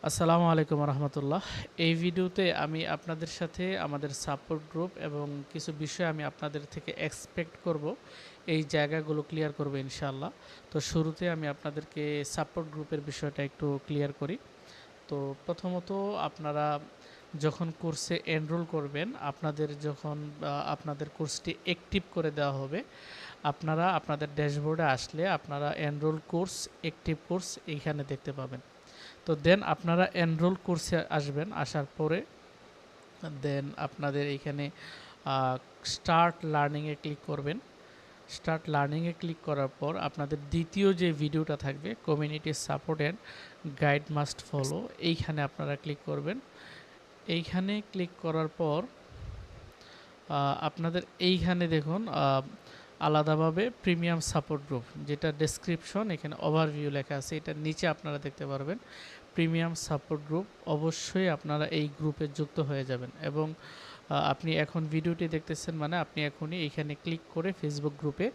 আসসালামু আলাইকুম রহমতুল্লাহ। এই ভিডিওতে আমি আপনাদের সাথে আমাদের সাপোর্ট গ্রুপ এবং কিছু বিষয় আমি আপনাদের থেকে এক্সপেক্ট করব, এই জায়গাগুলো ক্লিয়ার করব ইনশাআল্লাহ। তো শুরুতে আমি আপনাদেরকে সাপোর্ট গ্রুপের বিষয়টা একটু ক্লিয়ার করি। তো প্রথমত আপনারা যখন কোর্সে এনরোল করবেন, আপনাদের যখন আপনাদের কোর্সটি অ্যাক্টিভ করে দেওয়া হবে, আপনারা আপনাদের ড্যাশবোর্ডে আসলে আপনারা এনরোল কোর্স, অ্যাক্টিভ কোর্স এইখানে দেখতে পাবেন। তো দেন আপনারা এনরোল কোর্সে আসবেন, আসার পরে দেন আপনাদের এইখানে স্টার্ট লার্নিংয়ে ক্লিক করবেন। স্টার্ট লার্নিংয়ে ক্লিক করার পর আপনাদের দ্বিতীয় যে ভিডিওটা থাকবে, community support and guide must follow, এইখানে আপনারা ক্লিক করবেন। এইখানে ক্লিক করার পর আপনাদের এইখানে দেখুন আলাদাভাবে প্রিমিয়াম সাপোর্ট গ্রুপ, যেটা ডেসক্রিপশন, এখানে ওভারভিউ লেখা আছে, এটার নিচে আপনারা দেখতে পারবেন প্রিমিয়াম সাপোর্ট গ্রুপ। অবশ্যই আপনারা এই গ্রুপে যুক্ত হয়ে যাবেন এবং আপনি এখন ভিডিওটি দেখতেছেন মানে আপনি এখনই এইখানে ক্লিক করে ফেসবুক গ্রুপে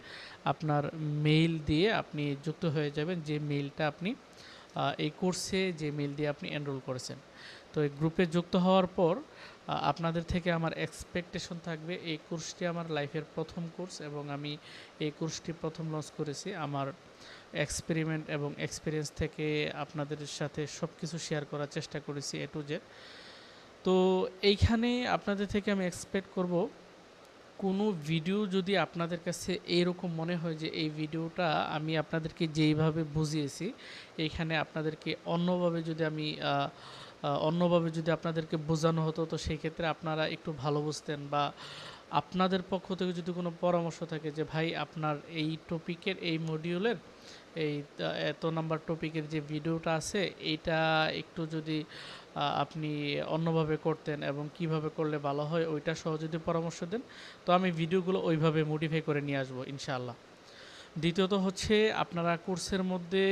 আপনার মেইল দিয়ে আপনি যুক্ত হয়ে যাবেন, যে মেইলটা আপনি এই কোর্সে যে মেইল দিয়ে আপনি এনরোল করেছেন। তো এই গ্রুপে যুক্ত হওয়ার পর আপনাদের থেকে আমার এক্সপেকটেশন থাকবে, এই কোর্সটি আমার লাইফের প্রথম কোর্স এবং আমি এই কোর্সটি প্রথম লঞ্চ করেছি। আমার এক্সপেরিমেন্ট এবং এক্সপিরিয়েন্স থেকে আপনাদের সাথে সব কিছু শেয়ার করার চেষ্টা করেছি এ টু জেড। তো এইখানে আপনাদের থেকে আমি এক্সপেক্ট করব, কোনো ভিডিও যদি আপনাদের কাছে এইরকম মনে হয় যে এই ভিডিওটা আমি আপনাদেরকে যেইভাবে বুঝিয়েছি, এইখানে আপনাদেরকে অন্যভাবে যদি আপনাদেরকে বোঝানো হতো, তো সেই ক্ষেত্রে আপনারা একটু ভালো বুঝতেন, বা আপনাদের পক্ষ থেকে যদি কোনো পরামর্শ থাকে যে ভাই আপনার এই টপিকের এই মডিউলের এই এত নাম্বার টপিকের যে ভিডিওটা আছে, এইটা একটু যদি আপনি অন্যভাবে করতেন এবং কিভাবে করলে ভালো হয় ওইটা সহ যদি পরামর্শ দেন, তো আমি ভিডিওগুলো ওইভাবে মডিফাই করে নিয়ে আসবো ইনশাআল্লাহ। দ্বিতীয়ত হচ্ছে, আপনারা কোর্সের মধ্যে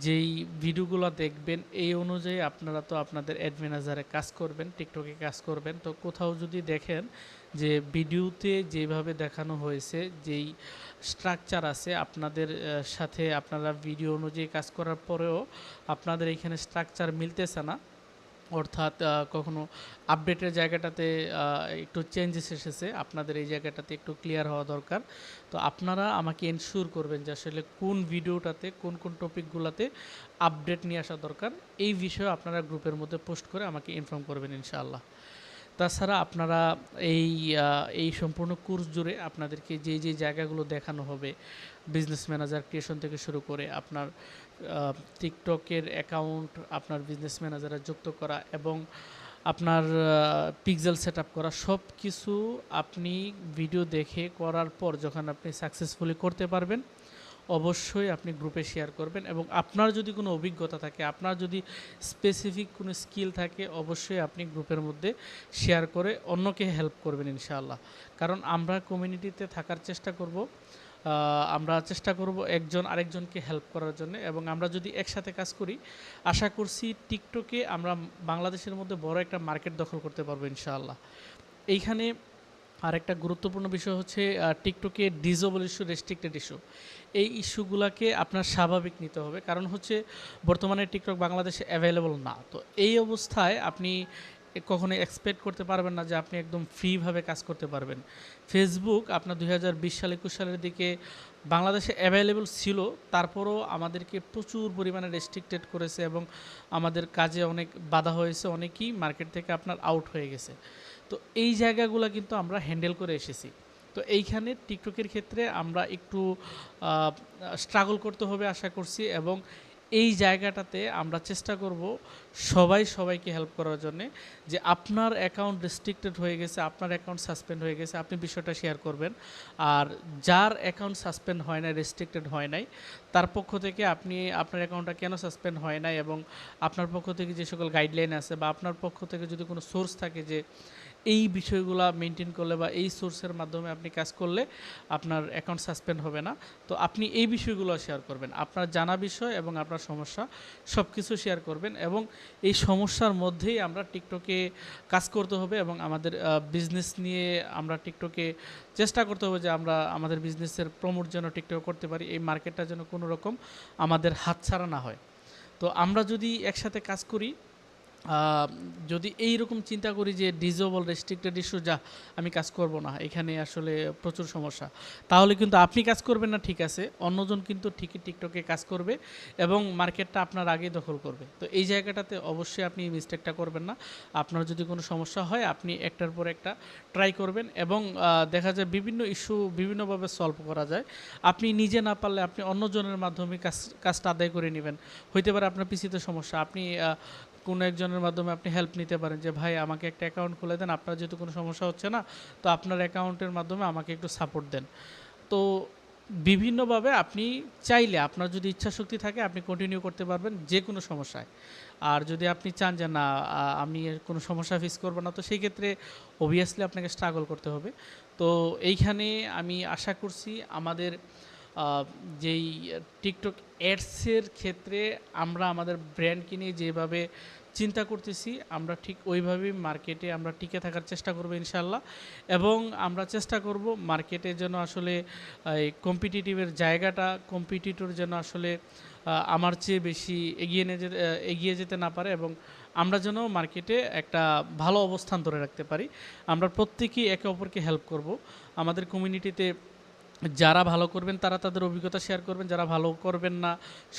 যেই ভিডিওগুলো দেখবেন এই অনুযায়ী আপনারা তো আপনাদের অ্যাড ম্যানেজারে কাজ করবেন, টিকটকে কাজ করবেন। তো কোথাও যদি দেখেন যে ভিডিওতে যেভাবে দেখানো হয়েছে, যেই স্ট্রাকচার আছে আপনাদের সাথে, আপনারা ভিডিও অনুযায়ী কাজ করার পরেও আপনাদের এইখানে স্ট্রাকচার মিলতেছে না, অর্থাৎ কখনো আপডেটের জায়গাটাতে একটু চেঞ্জেস এসেছে, আপনাদের এই জায়গাটাতে একটু ক্লিয়ার হওয়া দরকার। তো আপনারা আমাকে এনশিওর করবেন যে আসলে কোন ভিডিওটাতে কোন কোন টপিকগুলোতে আপডেট নিয়ে আসা দরকার, এই বিষয়ে আপনারা গ্রুপের মধ্যে পোস্ট করে আমাকে ইনফর্ম করবেন ইনশাআল্লাহ। তাছাড়া আপনারা এই সম্পূর্ণ কোর্স জুড়ে আপনাদেরকে যে জায়গাগুলো দেখানো হবে, বিজনেস ম্যানেজার ক্রিয়েশন থেকে শুরু করে আপনার টিকটকের অ্যাকাউন্ট আপনার বিজনেস ম্যানেজারে যুক্ত করা এবং আপনার পিক্সেল সেট আপ করা, সব কিছু আপনি ভিডিও দেখে করার পর যখন আপনি সাকসেসফুলি করতে পারবেন, অবশ্যই আপনি গ্রুপে শেয়ার করবেন। এবং আপনার যদি কোনো অভিজ্ঞতা থাকে, আপনার যদি স্পেসিফিক কোনো স্কিল থাকে, অবশ্যই আপনি গ্রুপের মধ্যে শেয়ার করে অন্যকে হেল্প করবেন ইনশাআল্লাহ। কারণ আমরা কমিউনিটিতে থাকার চেষ্টা করব, আমরা চেষ্টা করব একজন আরেকজনকে হেল্প করার জন্য, এবং আমরা যদি একসাথে কাজ করি, আশা করছি টিকটকে আমরা বাংলাদেশের মধ্যে বড় একটা মার্কেট দখল করতে পারবো ইনশাআল্লাহ। এইখানে আরেকটা গুরুত্বপূর্ণ বিষয় হচ্ছে টিকটকে ডিজেবল ইস্যু, রেস্ট্রিক্টেড ইস্যু, এই ইস্যুগুলোকে আপনার স্বাভাবিক নিতে হবে। কারণ হচ্ছে বর্তমানে টিকটক বাংলাদেশে অ্যাভেলেবল না। তো এই অবস্থায় আপনি কখনোই এক্সপেক্ট করতে পারবেন না যে আপনি একদম ফ্রিভাবে কাজ করতে পারবেন। ফেসবুক আপনার 2020 সাল 21 সালের দিকে বাংলাদেশে অ্যাভেলেবল ছিল, তারপরও আমাদেরকে প্রচুর পরিমাণে রেস্ট্রিক্টেড করেছে এবং আমাদের কাজে অনেক বাধা হয়েছে, অনেকেই মার্কেট থেকে আপনার আউট হয়ে গেছে। তো এই জায়গাগুলো কিন্তু আমরা হ্যান্ডেল করে এসেছি। তো এইখানে টিকটকের ক্ষেত্রে আমরা একটু স্ট্রাগল করতে হবে আশা করছি, এবং এই জায়গাটাতে আমরা চেষ্টা করব সবাইকে হেল্প করার জন্যে। যে আপনার অ্যাকাউন্ট রেস্ট্রিক্টেড হয়ে গেছে, আপনার অ্যাকাউন্ট সাসপেন্ড হয়ে গেছে, আপনি বিষয়টা শেয়ার করবেন। আর যার অ্যাকাউন্ট সাসপেন্ড হয় নাই, রেস্ট্রিক্টেড হয় নাই, তার পক্ষ থেকে আপনি আপনার অ্যাকাউন্টটা কেন সাসপেন্ড হয় নাই, এবং আপনার পক্ষ থেকে যে সকল গাইডলাইন আছে, বা আপনার পক্ষ থেকে যদি কোনো সোর্স থাকে যে এই বিষয়গুলো মেনটেন করলে বা এই সোর্সের মাধ্যমে আপনি কাজ করলে আপনার অ্যাকাউন্ট সাসপেন্ড হবে না, তো আপনি এই বিষয়গুলো শেয়ার করবেন। আপনার জানা বিষয় এবং আপনার সমস্যা সব কিছু শেয়ার করবেন, এবং এই সমস্যার মধ্যেই আমরা টিকটকে কাজ করতে হবে, এবং আমাদের বিজনেস নিয়ে আমরা টিকটকে চেষ্টা করতে হবে যে আমরা আমাদের বিজনেসের প্রমোট যেন টিকটক করতে পারি, এই মার্কেটটা যেন কোনো রকম আমাদের হাতছাড়া না হয়। তো আমরা যদি একসাথে কাজ করি, আহ, যদি এইরকম চিন্তা করি যে ডিজেবল রেস্ট্রিক্টেড ইস্যু, যা আমি কাজ করব না, এখানে আসলে প্রচুর সমস্যা, তাহলে কিন্তু আপনি কাজ করবেন না, ঠিক আছে, অন্যজন কিন্তু ঠিকই টিকটকে কাজ করবে এবং মার্কেটটা আপনার আগেই দখল করবে। তো এই জায়গাটাতে অবশ্যই আপনি মিস্টেকটা করবেন না। আপনার যদি কোনো সমস্যা হয় আপনি একটার পর একটা ট্রাই করবেন এবং দেখা যায় বিভিন্ন ইস্যু বিভিন্নভাবে সলভ করা যায়। আপনি নিজে না পারলে আপনি অন্যজনের মাধ্যমে কাজটা আদায় করে নেবেন। হইতে পারে আপনার পিসিতে সমস্যা, আপনি কোনো একজনের মাধ্যমে আপনি হেল্প নিতে পারেন যে ভাই আমাকে একটা অ্যাকাউন্ট খুলে দেন, আপনার যেহেতু কোনো সমস্যা হচ্ছে না, তো আপনার অ্যাকাউন্টের মাধ্যমে আমাকে একটু সাপোর্ট দেন। তো বিভিন্নভাবে আপনি চাইলে, আপনার যদি ইচ্ছা শক্তি থাকে, আপনি কন্টিনিউ করতে পারবেন যে কোনো সমস্যায়। আর যদি আপনি চান যে না আমি এর কোনো সমস্যা ফেস করবো না, তো সেই ক্ষেত্রে অবভিয়াসলি আপনাকে স্ট্রাগল করতে হবে। তো এইখানে আমি আশা করছি আমাদের আহ, যেই টিকটক অ্যাডসের ক্ষেত্রে আমরা আমাদের ব্র্যান্ডকে নিয়ে যেভাবে চিন্তা করতেছি, আমরা ঠিক ওইভাবেই মার্কেটে আমরা টিকে থাকার চেষ্টা করব ইনশাল্লাহ। এবং আমরা চেষ্টা করব মার্কেটে যেন আসলে এই কম্পিটিটিভের জায়গাটা, কম্পিটিটর যেন আসলে আমার চেয়ে বেশি এগিয়ে যেতে না পারে, এবং আমরা যেন মার্কেটে একটা ভালো অবস্থান ধরে রাখতে পারি। আমরা প্রত্যেকেই একে অপরকে হেল্প করব। আমাদের কমিউনিটিতে যারা ভালো করবেন তারা তাদের অভিজ্ঞতা শেয়ার করবেন, যারা ভালো করবেন না,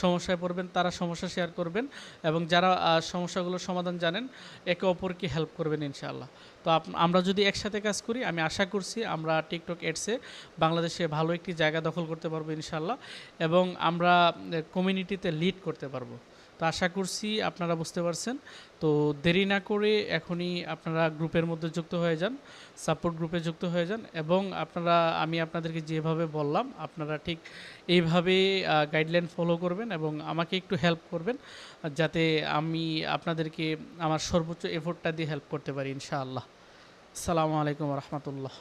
সমস্যায় পড়বেন, তারা সমস্যা শেয়ার করবেন, এবং যারা সমস্যাগুলোর সমাধান জানেন একে অপরকে হেল্প করবেন ইনশাআল্লাহ। তো আমরা যদি একসাথে কাজ করি, আমি আশা করছি আমরা টিকটক অ্যাডসে বাংলাদেশে ভালো একটি জায়গা দখল করতে পারবো ইনশাআল্লাহ, এবং আমরা কমিউনিটিতে লিড করতে পারবো। তো আশা করছি আপনারা বুঝতে পারছেন। তো দেরি না করে এখনই আপনারা গ্রুপের মধ্যে যুক্ত হয়ে যান, সাপোর্ট গ্রুপে যুক্ত হয়ে যান, এবং আমি আপনাদেরকে যেভাবে বললাম আপনারা ঠিক এইভাবে গাইডলাইন ফলো করবেন এবং আমাকে একটু হেল্প করবেন, যাতে আমি আপনাদেরকে আমার সর্বোচ্চ এফোর্টটা দিয়ে হেল্প করতে পারি ইনশাআল্লাহ। আসসালামু আলাইকুম রহমতুল্লাহ।